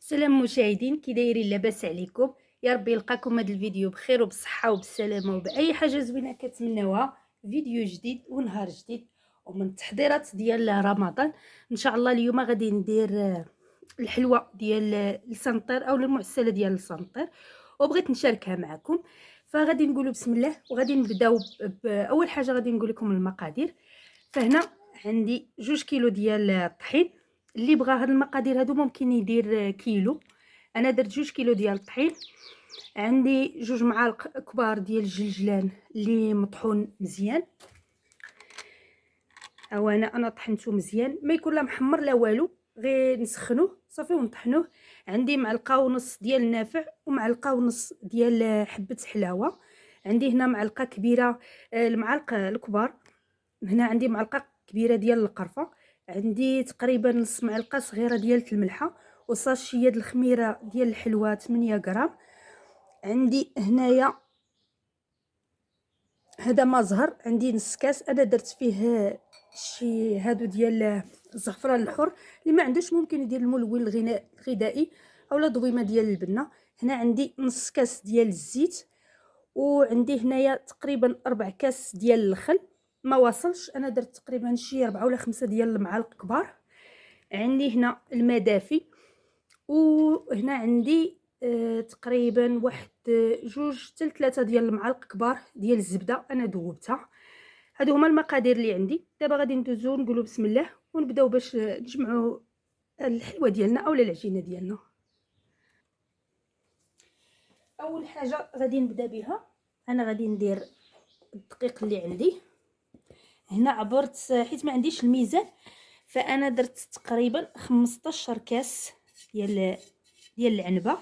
سلام مشاهدين، كي دايرين؟ لاباس عليكم؟ يا ربي يلقاكم هذا الفيديو بخير وبصحه وبالسلامه وباي حاجه زوينه كتمناوها. فيديو جديد ونهار جديد ومن التحضيرات ديال رمضان. ان شاء الله اليوم غادي ندير الحلوه ديال السنطر او المعسله ديال السنطر، وبغيت نشاركها معكم. فغادي نقولوا بسم الله وغادي نبداو باول حاجه. غادي نقول لكم المقادير. فهنا عندي 2 كيلو ديال الطحين. اللي بغى هاد المقادير هادو ممكن يدير كيلو. انا درت 2 كيلو ديال الطحين. عندي 2 معالق كبار ديال الجلجلان اللي مطحون مزيان. او انا طحنته مزيان، ما يكون لا محمر لا والو، غير نسخنوه صافي ونطحنوه. عندي معلقه ونص ديال النافع ومعلقه ونص ديال حبه حلاوه. عندي هنا معلقه كبيره، المعالق الكبار. هنا عندي معلقه كبيره ديال القرفه. عندي تقريبا نص معلقه صغيره ديال الملحه، وساشيه د الخميره ديال الحلوه 8 غرام. عندي هنايا هذا ما زهر، عندي نص كاس. انا درت فيه شي هادو ديال الزعفران الحر. اللي ما عندوش ممكن يدير الملون الغذائي اولا ضويمه ديال البنه. هنا عندي نص كاس ديال الزيت، وعندي هنايا تقريبا 4 كاس ديال الخل. ما وصلش، انا درت تقريبا شي 4 ولا 5 ديال المعالق كبار. عندي هنا الماء دافي، وهنا عندي تقريبا واحد 2 حتى 3 ديال المعالق كبار ديال الزبده انا ذوبتها. هادو هما المقادير اللي عندي. دابا غادي ندوزو نقولوا بسم الله ونبداو باش نجمعوا الحلوه ديالنا اولا العجينه ديالنا. اول حاجه غادي نبدا بها، انا غادي ندير الدقيق اللي عندي. هنا عبرت حيت ما عنديش الميزان، فانا درت تقريبا 15 كاس ديال العنبه.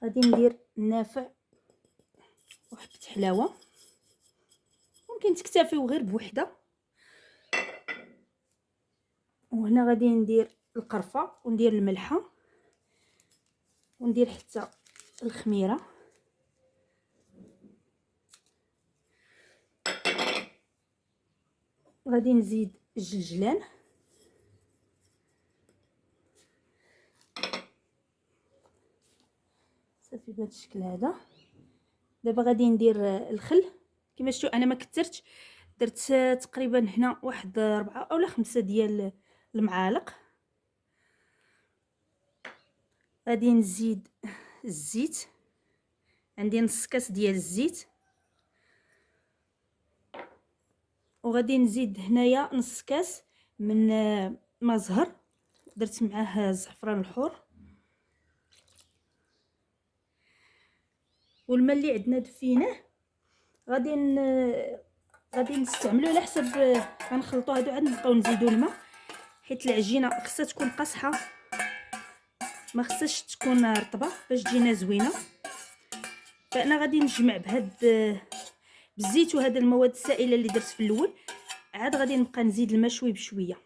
غادي ندير النافع وحبه حلاوه، ممكن تكتفيو غير بوحده. وهنا غادي ندير القرفه وندير الملحه وندير حتى الخميره. غادي نزيد الجلجلان. صافي بهذا الشكل هذا. دابا غادي ندير الخل كما شفتوا. انا ما كثرتش، درت تقريبا هنا واحد 4 أو 5 ديال المعالق. غادي نزيد الزيت، عندي نص كاس ديال الزيت. وغادي نزيد هنايا نص كاس من ما زهر، درت معاه الزعفران الحر. والماء اللي عندنا دفيناه غادي نستعملو على حسب. غنخلطوا هادو عاد نبقاو نزيدوا الماء، حيت العجينه خصها تكون قاصحه، ما خصهاش تكون رطبه باش تجينا زوينه. فانا غادي نجمع بالزيت وهذا المواد السائله اللي درت في الاول. عاد غادي نبقى نزيد الماء شوي بشويه.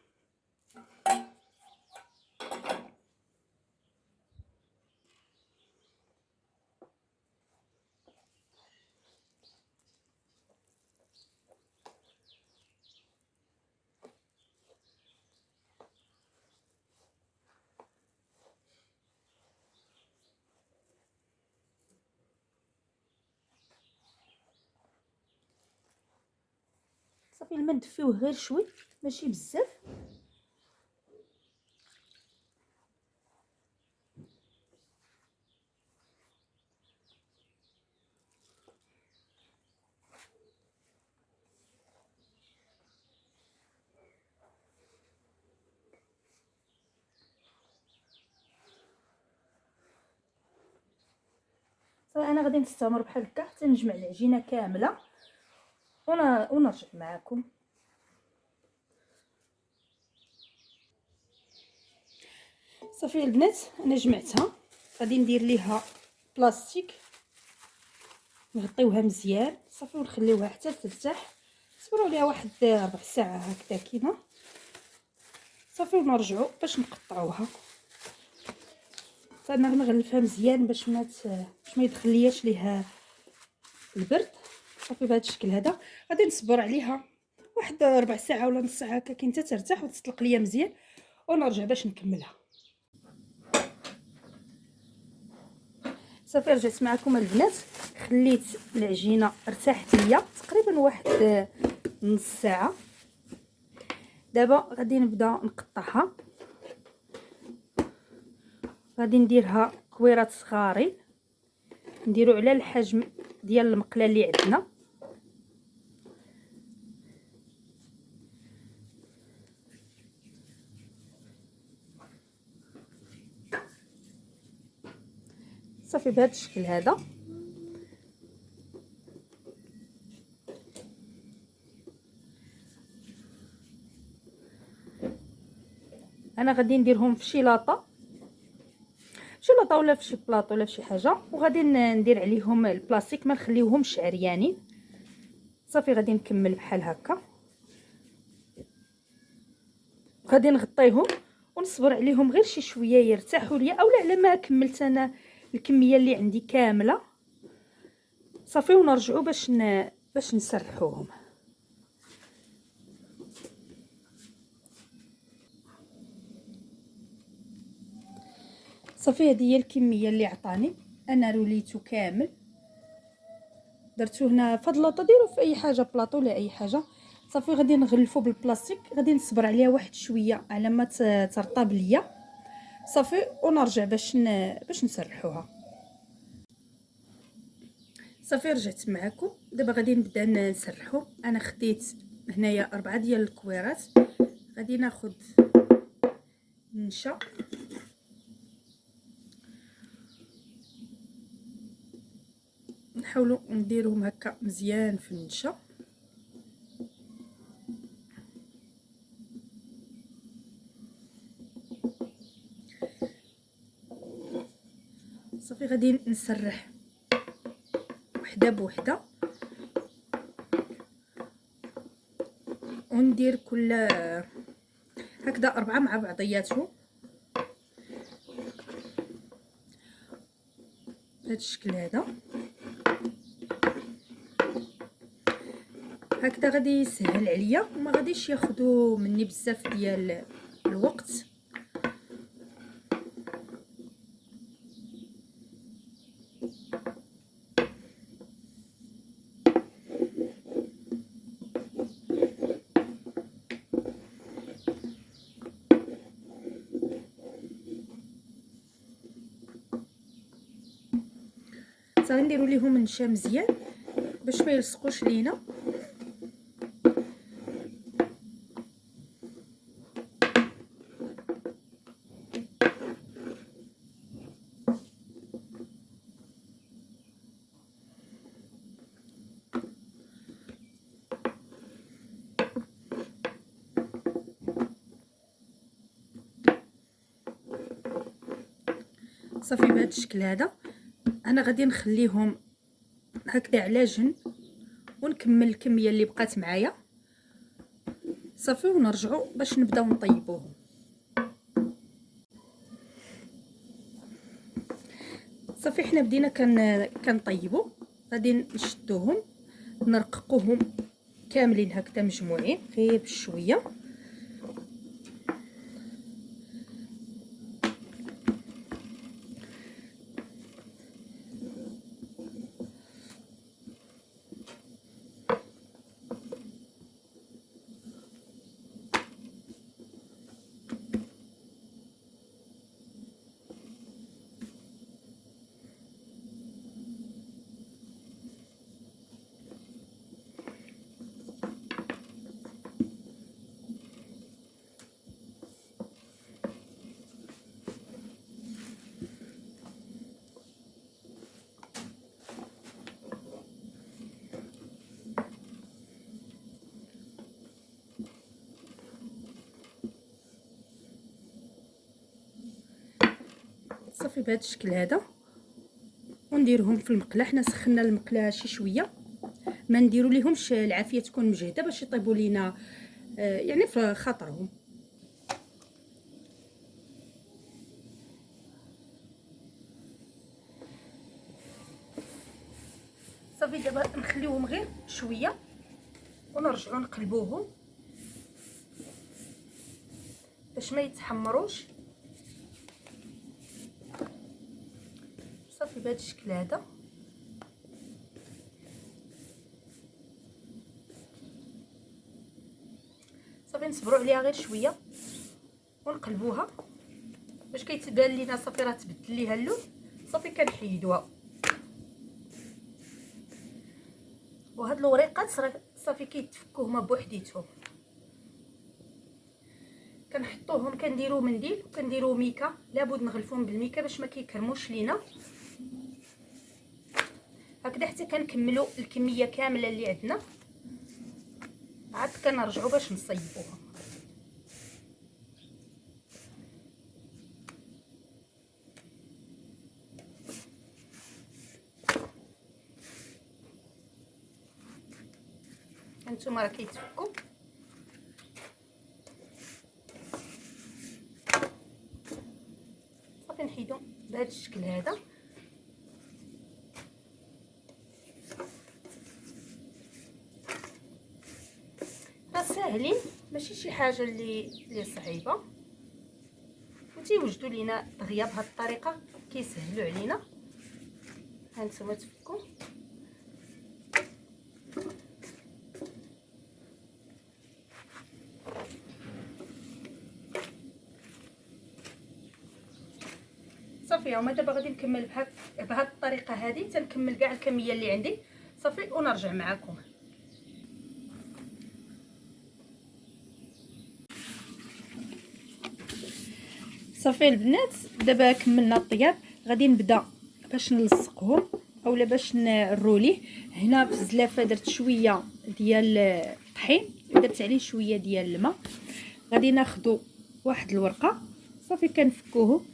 صافي الماء ندفيوه غير شوي ماشي بزاف. صافي انا غادي نستمر بحال هكا حتى نجمع العجينه كامله ونرجع معكم. صافي البنات انا جمعتها. غادي ندير ليها بلاستيك نغطيوها مزيان صافي ونخليوها حتى ترتاح. نصبروا عليها واحد 4 ساعات هكذا كيما صافي ونرجعوا باش نقطعوها. فانا غنغلفها مزيان باش ما يدخل لياش ليها البرد. صافي بهذا الشكل هذا. غادي نصبر عليها واحد ربع ساعه ولا نص ساعه هكا كي حتى ترتاح وتطلق ليا مزيان، ونرجع باش نكملها. صافي رجعت معكم البنات، خليت العجينه ارتاحت ليا تقريبا واحد نص ساعه. دابا غادي نبدا نقطعها، غادي نديرها كويرات صغارين، نديرو على الحجم ديال المقله اللي عندنا. صافي بهذا الشكل هذا. انا غادي نديرهم في شي لاطه ولا في شي بلاطو ولا في شي حاجه، وغادي ندير عليهم البلاستيك، ما نخليوهمش عريانين. صافي غادي نكمل بحال هكا، غادي نغطيهم ونصبر عليهم غير شي شويه يرتاحوا ليا، اولا على ما كملت انا الكميه اللي عندي كامله. صافي ونرجعوا باش نسرحوهم. صافي هذه هي الكميه اللي عطاني، انا روليته كامل، درتو هنا في هاد اللاطه، ديروا في اي حاجه بلاطو ولا اي حاجه. صافي غادي نغلفو بالبلاستيك، غادي نصبر عليها واحد شويه على ما ترطب ليا. صافي ونرجع باش نسرحوها. صافي رجعت معكم، دابا غادي نبدا نسرحو. انا خديت هنايا 4 ديال الكويرات، غادي ناخذ النشا نحاولوا نديروهم هكا مزيان في النشا. صافي غادي نسرح وحده بوحده، وندير كل هكذا 4 مع بعضياتهم بهذا الشكل هذا. هكذا غادي يسهل عليا وما غاديش ياخذوا مني بزاف ديال الوقت. صافي نديرو ليهم النشا مزيان باش ما يلصقوش لينا. صافي بهذا الشكل هذا. انا غادي نخليهم هكذا على جنب ونكمل الكميه اللي بقات معايا. صافي ونرجعوا باش نبداو نطيبوهم. صافي حنا بدينا كنطيبوا، غادي نشدوهم نرققوهم كاملين هكذا مجموعين غير بشويه. صافي بهذا الشكل هذا ونديرهم في المقله. حنا سخنا المقله شي شويه، ما نديروا ليهمش العافيه تكون مجهده باش يطيبوا لينا يعني في خاطرهم. صافي دابا نخليوهم غير شويه ونرجعوا نقلبوهم باش ما يتحمروش. صافي بهذا الشكل هذا. صافي نصبروا عليها غير شويه ونقلبوها باش كيتبان لينا صافي راه تبدل ليها اللون. صافي كنحيدوها. وهاد الوريقات راه صافي كيتفكوا هما بوحديتهم. كنحطوهم كنديروا منديل وكنديروا ميكا، لابد نغلفوهم بالميكا باش ما كيكرموش لينا. هكذا حتى كنكملوا الكميه كامله اللي عندنا، عاد كنرجعوا باش نصيبوها. هانتوما راه كيتفكوا. صافي نحيدو بهذا الشكل هذا. راه ساهلين، ماشي شي حاجه اللي صعيبه، وتيوجدوا لينا دغيا بهذه الطريقه كيسهلوا علينا. هانتوما تفكوا. صافي هما دابا غادي نكمل بهذه الطريقه هذه، تنكمل كاع الكميه اللي عندي صافي ونرجع معكم. صافي البنات دابا كملنا الطياب، غادي نبدا باش نلصقهم اولا باش نروليه. هنا في الزلافه درت شويه ديال الطحين، درت عليه شويه ديال الماء. غادي ناخذوا واحد الورقه صافي كنفكوه،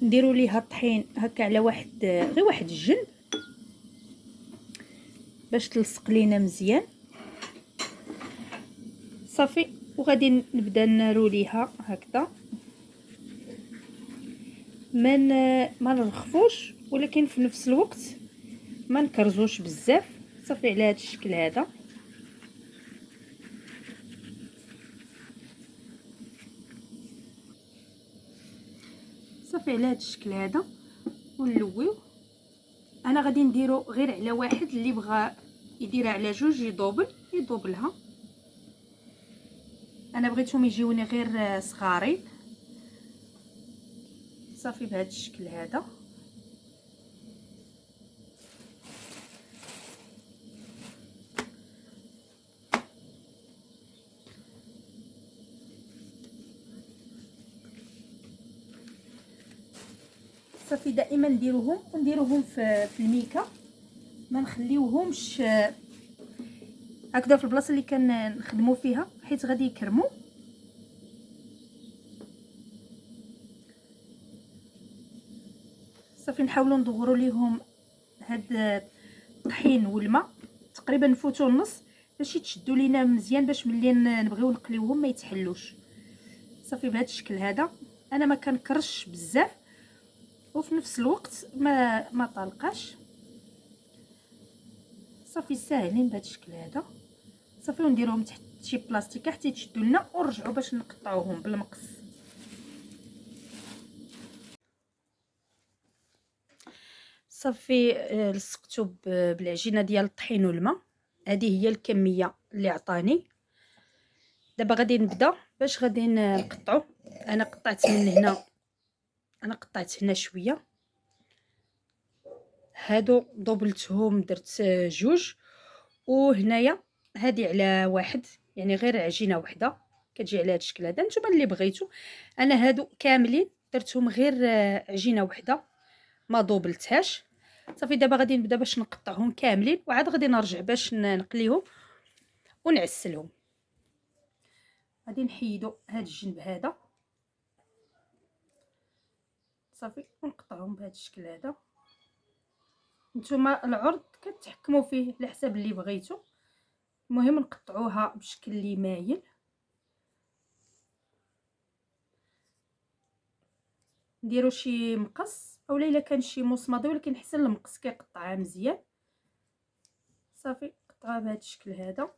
نديروا ليها الطحين هكا على غير واحد الجنب باش تلصق لينا مزيان. صافي وغادي نبدا نروليها هكذا، ما نرخفوش ولكن في نفس الوقت ما نكرزوش بزاف. صافي على هذا الشكل هذا. صافي على هذا الشكل هذا ونلويو. انا غادي نديرو غير على واحد، اللي بغى يديرها على جوج يدوبلها. انا بغيتهم يجيوني غير صغارين. صافي بهذا الشكل هذا. صافي دائما نديروهم في الميكا، ما نخليوهمش هكذا في البلاصه اللي كنخدموا فيها حيت غادي يكرموا. صافي نحاولوا ندوروا ليهم هاد الطحين والماء تقريبا نفوتوا النص باش يتشدوا لينا مزيان، باش ملي نبغيو نقليوهم ما يتحلوش. صافي بهذا الشكل هذا. انا ما كنكرش بزاف وفي نفس الوقت ما طالقاش. صافي ساهلين بهذا الشكل هذا. صافي ونديروهم تحت شي بلاستيكه حتى يتشدوا لنا ونرجعوا باش نقطعوهم بالمقص. صافي لصقتو بالعجينه ديال الطحين والماء. هذه هي الكميه اللي عطاني. دابا غادي نبدا باش غادي نقطعو. انا قطعت هنا شويه، هادو دوبلتهم درت جوج، وهنايا هادي على واحد، يعني غير عجينه وحده كتجي على هذا الشكل هذا. نتوما اللي بغيتو. انا هادو كاملين درتهم غير عجينه وحده ما دوبلتهاش. صافي دابا غادي نبدا باش نقطعهم كاملين وعاد غادي نرجع باش نقليهم ونعسلهم. غادي نحيدو هاد الجنب هذا صافي ونقطعهم بهذا الشكل هذا. نتوما العرض كتحكموا فيه على حساب اللي بغيتو، المهم نقطعوها بشكل اللي مايل. نديرو شي مقص اولا الا كان شي مصمده، ولكن حسن المقص كيقطعها مزيان. صافي قطعها بهذا الشكل هذا.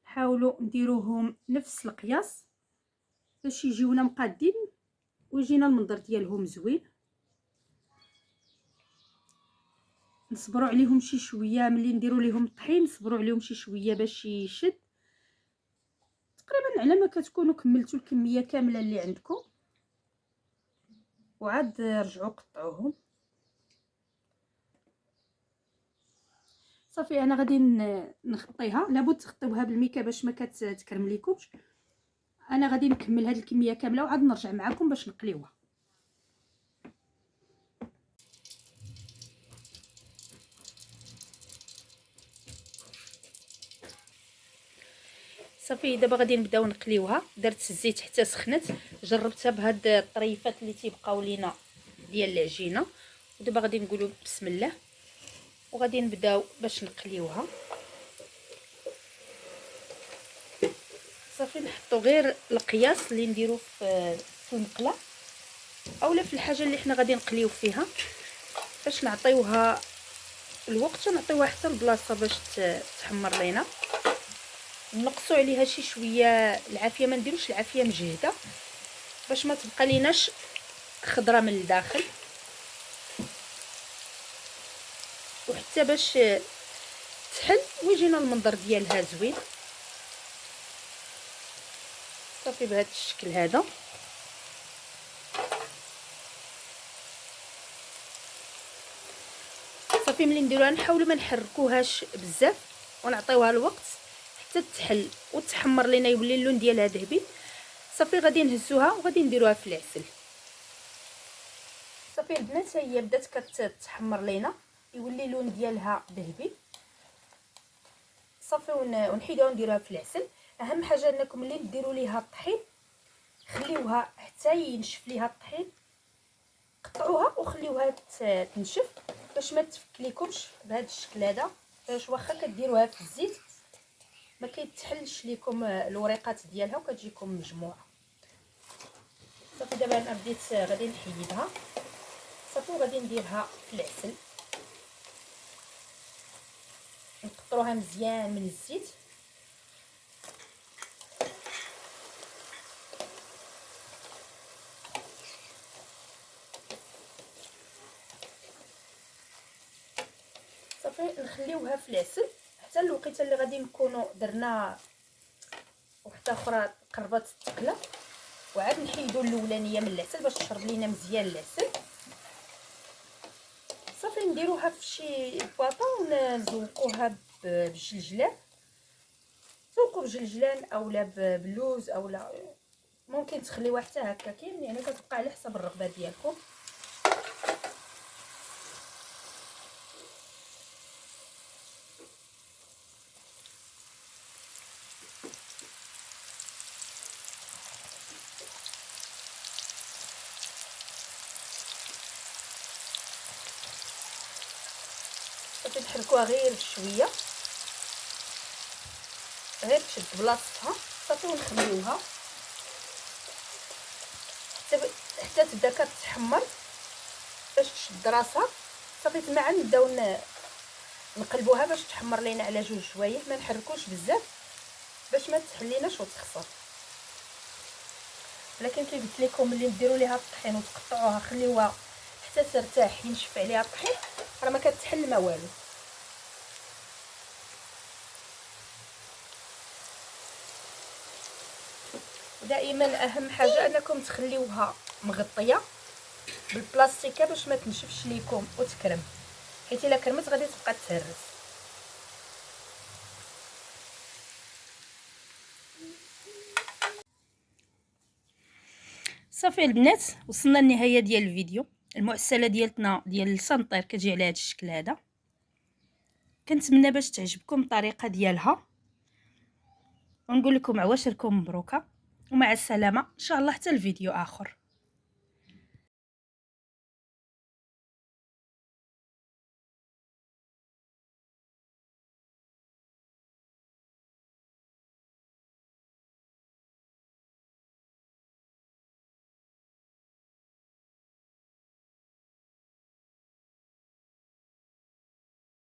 نحاولوا نديروهم نفس القياس باش يجيونا مقادين ويجينا المنظر ديالهم زوين. نصبروا عليهم شي شويه، ملي نديروا ليهم الطحين نصبروا عليهم شي شويه باش يشد. تقريبا على ما كتكونوا كملتوا الكميه كامله اللي عندكم، وعاد رجعوا قطعوهم. صافي انا غادي نغطيها. لابد تغطيوها بالميكا باش ما كتكرمليكمش. انا غادي نكمل هذه الكميه كامله وعاد نرجع معكم باش نقليوها. صافي دابا غادي نبداو نقليوها. درت الزيت حتى سخنت، جربتها بهاد الطريفات اللي تيبقاو لينا ديال العجينه، ودابا غادي نقولوا بسم الله وغادي نبداو باش نقليوها. صافي نحطوا غير القياس اللي نديرو في المقله اولا في الحاجه اللي حنا غادي نقليو فيها، باش نعطيوها الوقت ونعطيوها حتى البلاصه باش تحمر لينا. نقصوا عليها شي شويه العافيه، ما نديروش العافيه مجهده باش ما تبقى ليناش خضره من الداخل، وحتى باش تحل ويجينا المنظر ديالها زوين. صافي بهذا الشكل هذا. صافي ملي نديروها نحاولوا ما نحركوهاش بزاف ونعطيوها الوقت حتى تحل وتحمر لينا، يولي اللون ديالها ذهبي. صافي غادي نهزوها وغادي نديروها في العسل. صافي البنات هي بدات كتحمر لينا، يولي اللون ديالها ذهبي. صافي ونحيدوها ونديروها في العسل. اهم حاجه انكم ملي ديروا ليها الطحين خليوها حتى ينشف ليها الطحين، قطعوها وخليوها تنشف باش ما تفكليكمش بهذا الشكل هذا، باش واخا كديروها في الزيت ما كيتحلش لكم الوريقات ديالها وكتجيكم مجموعه. صافي دابا انا بديت غادي نحيدها. صافي وغادي نديرها في العسل، نقطروها مزيان من الزيت. صافي نخليوها في العسل حتى الوقيته اللي غادي نكونوا درنا وحده اخرى قربت تقلى، وعاد نحيدوا الاولانيه من العسل باش تشرب لينا مزيان العسل. صافي نديروها في شي بواطه ونزوقوها بالجلجلان. زوقوا بجلجلان اولا باللوز اولا ممكن تخليوها حتى هكا، كاين يعني كتبقى على حسب الرغبه ديالكم. صافي نحركوها غير بشويه، غير تشد بلاصتها. صافي ونخليوها حتى تبدا كتحمر باش تشد راسها. صافي تما عاد نبداو نقلبوها باش تحمر لينا على جوج شوايح، ما نحركوش بزاف باش ما تحليناش وتخسر. ولكن كي قلت لكم ملي ديروا ليها الطحين وتقطعوها خليوها حتى ترتاح ينشف عليها الطحين راه ما كتحل ما والو. دائما اهم حاجه انكم تخليوها مغطيه بالبلاستيكه باش ما تنشفش ليكم وتكرم، حيت الا كرمت غادي تبقى تهرس. صافي البنات وصلنا للنهايه ديال الفيديو. المعسله ديالتنا ديال السنطير كتجي على هذا الشكل هذا. كنتمنى باش تعجبكم الطريقه ديالها، ونقول لكم عواشركم مبروكه ومع السلامه ان شاء الله حتى الفيديو اخر.